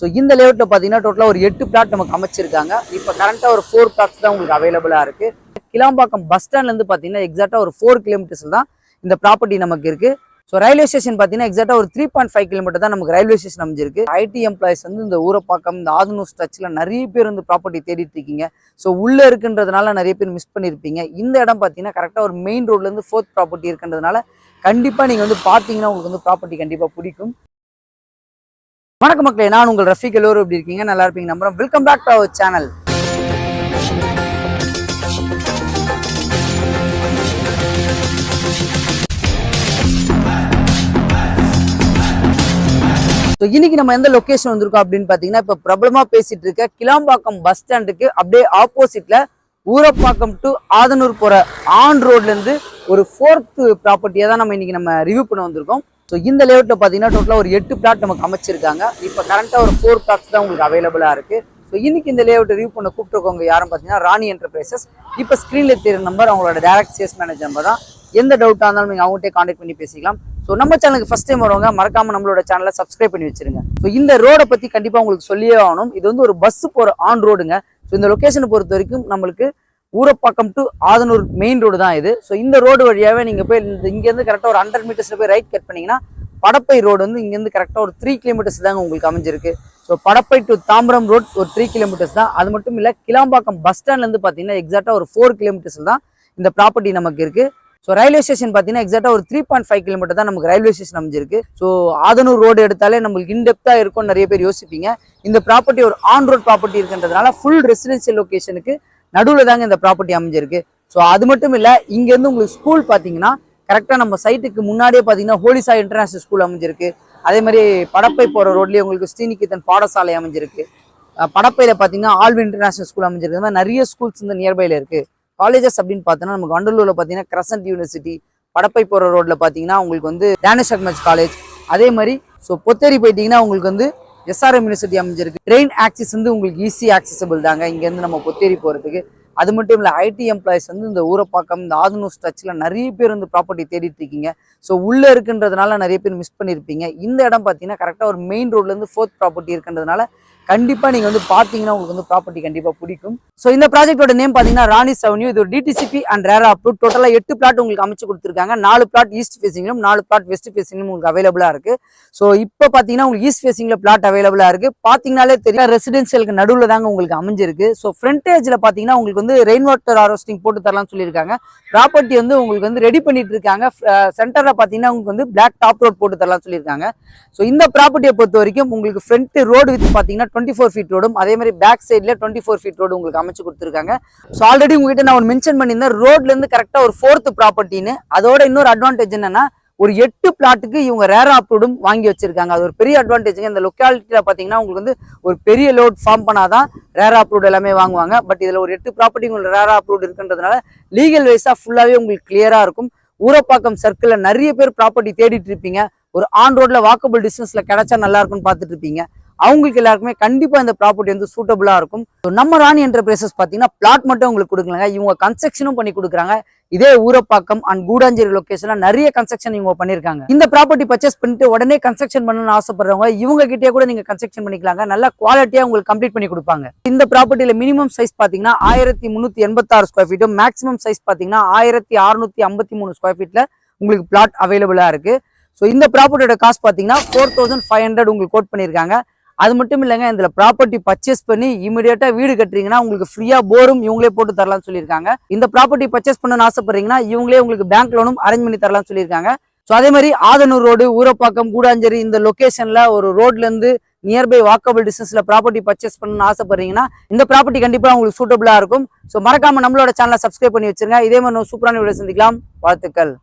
So இந்த லேஅவுட்ல பார்த்தீங்கன்னா டோட்டலாக ஒரு 8 பிளாட் நமக்கு அமைச்சிருக்காங்க. இப்போ கரண்ட்டாக ஒரு 4 பிளாட்ஸ் தான் உங்களுக்கு அவைலபிளாக இருக்கு. கிளாம்பாக்கம் பஸ் ஸ்டாண்ட்லேருந்து பார்த்தீங்கன்னா எக்ஸாக்டாக ஒரு 4 கிலோமீட்டர்ஸ் தான் இந்த ப்ராப்பர்ட்டி நமக்கு இருக்கு. ஸோ ரயில்வே ஸ்டேஷன் பார்த்தீங்கன்னா எக்ஸாக்டாக ஒரு 3.5 கிலோமீட்டர் தான் நமக்கு ரயில்வே ஸ்டேஷன் அமைஞ்சிருக்கு. ஐடி எம்ப்ளாயிஸ் வந்து இந்த ஊரப்பாக்கம், இந்த ஆதனூர் ஸ்ட்ரெச்சில் நிறைய பேர் வந்து ப்ராப்பர்ட்டி தேடிட்டு இருக்கீங்க. ஸோ உள்ளே இருக்குன்றதுனால நிறைய பேர் மிஸ் பண்ணியிருப்பீங்க. இந்த இடம் பார்த்தீங்கன்னா கரெக்டாக ஒரு மெயின் ரோட்லேருந்து 4th ப்ராப்பர்ட்டி இருக்குன்றதுனால கண்டிப்பாக நீங்கள் வந்து பார்த்தீங்கன்னா உங்களுக்கு வந்து ப்ராப்பர்ட்டி கண்டிப்பாக பிடிக்கும். வணக்கம் மக்களே, நான் உங்கள் ரஃபீக். எல்லோரும் எப்படி இருக்கீங்க? நல்லா இருப்பீங்க நம்புறேன். Welcome back to our channel. So இன்னைக்கு நம்ம எந்த லொக்கேஷன் வந்திருக்கோம் அப்படின்னு பார்த்தீங்கன்னா, இப்போ பிரபலமாக பேசிட்டு இருக்க கிளாம்பாக்கம் பஸ் ஸ்டாண்டுக்கு அப்படியே ஆப்போசிட்ல ஊரப்பாக்கம் டு ஆதனூர் போகிற ஆன் ரோட்லேருந்து ஒரு 4th ப்ராப்பர்ட்டியை தான் நம்ம இன்னைக்கு ரிவ்யூ பண்ண வந்திருக்கோம். ஸோ இந்த லேஅவுட்ல பார்த்தீங்கன்னா டோட்டலாக ஒரு 8 பிளாட் நமக்கு அமைச்சிருக்காங்க. இப்போ கரண்ட்டாக ஒரு 4 பிளாட்ஸ் தான் உங்களுக்கு அவைலபிளாக இருக்கு. ஸோ இன்னைக்கு இந்த லேஅவுட் ரிவ்யூ பண்ண கூப்பிட்டுருக்கவங்க யாரும் பார்த்தீங்கன்னா ராணி என்டர்பிரைசஸ். இப்போ ஸ்க்ரீனில் தெரியுற நம்பர் அவங்களோட டைரக்ட் சேல்ஸ் மேனேஜர் நம்பர் தான். எந்த டவுட்டாக இருந்தாலும் நீங்கள் அவங்ககிட்ட கான்டாக்ட் பண்ணி பேசிக்கலாம். ஸோ நம்ம சேனலுக்கு ஃபர்ஸ்ட் டைம் வரவங்க மறக்காம நம்மளோட சேனலை சப்ஸ்கிரைப் பண்ணி வச்சிருங்க. ஸோ இந்த ரோடை பற்றி கண்டிப்பாக உங்களுக்கு சொல்லியே ஆகணும். இது வந்து ஒரு பஸ் போகிற ஆன் ரோடுங்க. ஸோ இந்த லொக்கேஷனை பொறுத்த வரைக்கும் நம்மளுக்கு Urapakkam to Athanur main road தான் இது. ஸோ இந்த ரோடு வழியாகவே நீங்கள் போய் இங்கேருந்து கரெக்டாக ஒரு 100 மீட்டர்ஸில் போய் ரைட் கட் பண்ணிங்கன்னா படப்பை ரோடு வந்து இங்கேருந்து கரெக்டாக ஒரு 3 கிலோமீட்டர்ஸ் தாங்க உங்களுக்கு அமைஞ்சிருக்கு. So Padappai to Tambaram road ஒரு 3 கிலோமீட்டர்ஸ் தான். அது மட்டும் இல்லை, கிளாம்பாக்கம் பஸ் ஸ்டாண்ட்லேருந்து பார்த்தீங்கன்னா எக்ஸாக்டாக ஒரு 4 கிலோமீட்டர்ஸ் தான் இந்த ப்ராப்பர்ட்டி நமக்கு இருக்கு. ஸோ ரயில்வே ஸ்டேஷன் பார்த்தீங்கன்னா எக்ஸாக்டாக ஒரு 3.5 கிலோமீட்டர் தான் நமக்கு ரயில்வே ஸ்டேஷன் அமைஞ்சிருக்கு. ஸோ ஆதனூர் ரோடு எடுத்தாலே நம்மளுக்கு இன்டெப்த்தாக இருக்கும்னு நிறைய பேர் யோசிப்பீங்க. இந்த ப்ராப்பர்ட்டி ஒரு ஆன் ரோட் ப்ராப்பர்ட்டி இருக்குன்றதுனால ஃபுல் ரெசிடென்சியல் லொக்கேஷனுக்கு நடுவில் தாங்க இந்த ப்ராப்பர்ட்டி அமைஞ்சிருக்கு. ஸோ அது மட்டும் இல்லை, இங்கேருந்து உங்களுக்கு ஸ்கூல் பார்த்தீங்கன்னா கரெக்டாக நம்ம சைட்டுக்கு முன்னாடியே பார்த்தீங்கன்னா ஹோலிசா இன்டர்நேஷனல் ஸ்கூல் அமைஞ்சிருக்கு. அதே மாதிரி படப்பை போகிற ரோட்லேயே உங்களுக்கு ஸ்ரீநிகேதன் பாடசாலை அமைஞ்சிருக்கு. படப்பையில் பார்த்தீங்கன்னா ஆல்வி இன்டர்நேஷனல் ஸ்கூல் அமைஞ்சிருக்கு. இந்த மாதிரி நிறைய ஸ்கூல்ஸ் வந்து நியர்பையில் இருக்குது. காலேஜஸ் அப்படின்னு பார்த்தோன்னா நமக்கு வண்டலூரில் பார்த்தீங்கன்னா கிரசன்ட் யூனிவர்சிட்டி, படப்பை போகிற ரோட்டில் பார்த்தீங்கன்னா உங்களுக்கு வந்து டேனிஷ் அக்மச் காலேஜ். அதே மாதிரி ஸோ பொத்தேரி போயிட்டீங்கன்னா உங்களுக்கு வந்து SRM யூனிவர்சிட்டி அமைஞ்சிருக்கு. ட்ரெயின் ஆக்சஸ் வந்து உங்களுக்கு ஈஸி ஆக்சசபிள் தாங்க இங்கேருந்து நம்ம பொத்தேரி போகிறதுக்கு. அது மட்டும் இல்லை, ஐடி எம்ப்ளாயிஸ் வந்து இந்த ஊரப்பாக்கம், இந்த ஆதனூர் ஸ்ட்ரெச்சில் நிறைய பேர் வந்து ப்ராப்பர்ட்டி தேடிட்டு இருக்கீங்க. ஸோ உள்ளே இருக்குன்றதுனால நிறைய பேர் மிஸ் பண்ணியிருப்பீங்க. இந்த இடம் பார்த்தீங்கன்னா கரெக்டாக ஒரு மெயின் ரோட்லேருந்து 4th ப்ராப்பர்ட்டி இருக்குன்றதுனால கண்டிப்பாக நீங்கள் வந்து பார்த்தீங்கன்னா உங்களுக்கு வந்து ப்ராப்பர்ட்டி கண்டிப்பாக பிடிக்கும். ஸோ இந்த ப்ராஜெக்டோட நேம் பார்த்தீங்கன்னா ராணி அவென்யூ. இது ஒரு DTCP அண்ட் ரேரா அப்ரூவ். டோட்டலாக 8 பிளாட் உங்களுக்கு அமைச்சு கொடுத்துருக்காங்க. 4 பிளாட் ஈஸ்ட் ஃபேசிங்லும் 4 பிளாட் வெஸ்ட் ஃபேசிங்லும் உங்களுக்கு அவைலபிளாக இருக்கு. ஸோ இப்போ பார்த்தீங்கன்னா உங்களுக்கு ஈஸ்ட் ஃபேசிங்ல பிளாட் அவைலபிளாக இருக்கு. பார்த்தீங்கன்னாலே தெரியும் ரெசிடென்சியலுக்கு நடுவில் தாங்க உங்களுக்கு அமைஞ்சிருக்கு. ஸோ ஃப்ரண்டேஜில் பார்த்தீங்கன்னா உங்களுக்கு வந்து ரெயின் வாட்டர் ஹார்வெஸ்டிங் போட்டு தரலாம்னு சொல்லியிருக்காங்க. ப்ராப்பர்ட்டி வந்து உங்களுக்கு வந்து ரெடி பண்ணிட்டு இருக்காங்க. சென்டரில் பார்த்தீங்கன்னா உங்களுக்கு வந்து பிளாக் டாப் ரோட் போட்டு தரலாம்னு சொல்லியிருக்காங்க. ஸோ இந்த ப்ராப்பர்ட்டியை பொறுத்த வரைக்கும் உங்களுக்கு ஃப்ரண்ட் ரோடு வித் பார்த்தீங்கன்னா 24 ஃபீட் ரோடும், அதே மாதிரி பேக் சைட்ல 24 ஃபீட் ரோடு உங்களுக்கு அமைச்சு கொடுத்துருக்காங்க. ஸோ ஆல்ரெடி உங்ககிட்ட நான் ஒரு மென்ஷன் பண்ணியிருந்தேன், ரோட்ல இருந்து கரெக்டாக ஒரு 4th ப்ராப்பர்ட்டின்னு. அதோட இன்னொரு அட்வான்டேஜ் என்னன்னா, ஒரு 8 பிளாட்டுக்கு இவங்க ரேரா அப்ரூவ்டும் வாங்கி வச்சிருக்காங்க. அது ஒரு பெரிய அட்வான்டேஜுங்க. இந்த லொக்காலிட்டியில பார்த்தீங்கன்னா உங்களுக்கு வந்து ஒரு பெரிய லோட் ஃபார்ம் பண்ணாதான் ரேரா அப்ரூவ் எல்லாமே வாங்குவாங்க. பட் இதில் ஒரு 8 ப்ராப்பர்ட்டி உங்களுக்கு ரேரா அப்ரூவ் இருக்குன்றதுனால லீகல் வைஸா ஃபுல்லாவே உங்களுக்கு கிளியரா இருக்கும். ஊரப்பாக்கம் சர்க்கிள்ல நிறைய பேர் ப்ராப்பர்ட்டி தேடிட்டு இருப்பீங்க. ஒரு ஆன் ரோட்ல வாக்கபிள் டிஸ்டன்ஸ்ல கிடைச்சா நல்லா இருக்கும்னு பார்த்துட்டு இருப்பீங்க. அவங்களுக்கு எல்லாருக்குமே கண்டிப்பா இந்த ப்ராப்பர்ட்டி வந்து சூட்டபிளா இருக்கும். நம்ம ராணி என்டர்பிரைசஸ் பார்த்தீங்கன்னா பிளாட் மட்டும் உங்களுக்கு கொடுக்கலங்க, இவங்க கன்ஸ்ட்ரக்ஷனும் பண்ணி கொடுக்குறாங்க. இதே ஊரப்பாக்கம் அண்ட் கூடாஞ்சேரி லொகேஷன்ல நிறைய கன்ஸ்ட்ரக்ஷன் இவங்க பண்ணிருக்காங்க. இந்த ப்ராப்பர்ட்டி பர்ச்சேஸ் பண்ணிட்டு உடனே கன்ஸ்ட்ரக்ஷன் பண்ணணும்னு ஆசைப்படுறவங்க இவங்க கிட்டே கூட நீங்க கன்ஸ்ட்ரக்ஷன் பண்ணிக்கலாங்க. நல்ல குவாலிட்டியா உங்களுக்கு கம்ப்ளீட் பண்ணி கொடுப்பாங்க. இந்த ப்ராப்பர்ட்டியில மினிமம் சைஸ் பாத்தீங்கன்னா 1386 ஸ்கொயர் ஃபீட்டும், மேக்ஸிமம் சைஸ் பாத்தீங்கன்னா 1653 ஸ்கொயர் ஃபீட்ல உங்களுக்கு பிளாட் அவைலபிளா இருக்கு. ஸோ இந்த ப்ராப்பர்ட்டியோட காஸ்ட் பாத்தீங்கன்னா 4500 உங்களுக்கு கோட் பண்ணிருக்காங்க. அது மட்டும் இல்லைங்க, இந்த ப்ராப்பர்ட்டி பர்ச்சேஸ் பண்ணி இமீடியட்டா வீடு கட்டுறீங்கன்னா உங்களுக்கு ஃப்ரீயா போரும் இவங்களே போட்டு தரலாம்னு சொல்லியிருக்காங்க. இந்த ப்ராப்பர்ட்டி பர்ச்சேஸ் பண்ணணும்னு ஆசைப்படுறீங்கன்னா இவங்களே உங்களுக்கு பேங்க் லோனும் அரேஞ்ச் பண்ணி தரலாம்னு சொல்லியிருக்காங்க. ஸோ அதே மாதிரி ஆதனூர் ரோடு, ஊரப்பாக்கம், கூடாஞ்சேரி இந்த லொகேஷன்ல ஒரு ரோட்ல இருந்து நியர்பை வாக்கபிள் டிஸ்டன்ஸ்ல ப்ராப்பர்ட்டி பர்ச்சேஸ் பண்ணணும்னு ஆசைப்படுறீங்கன்னா இந்த ப்ராப்பர்ட்டி கண்டிப்பா உங்களுக்கு சூட்டபிளா இருக்கும். ஸோ மறக்காம நம்மளோட சேனலை சப்ஸ்கிரைப் பண்ணி வச்சிருங்க. இதே மாதிரி சூப்பரான வீடியோ சந்திக்கலாம். வாழ்த்துக்கள்.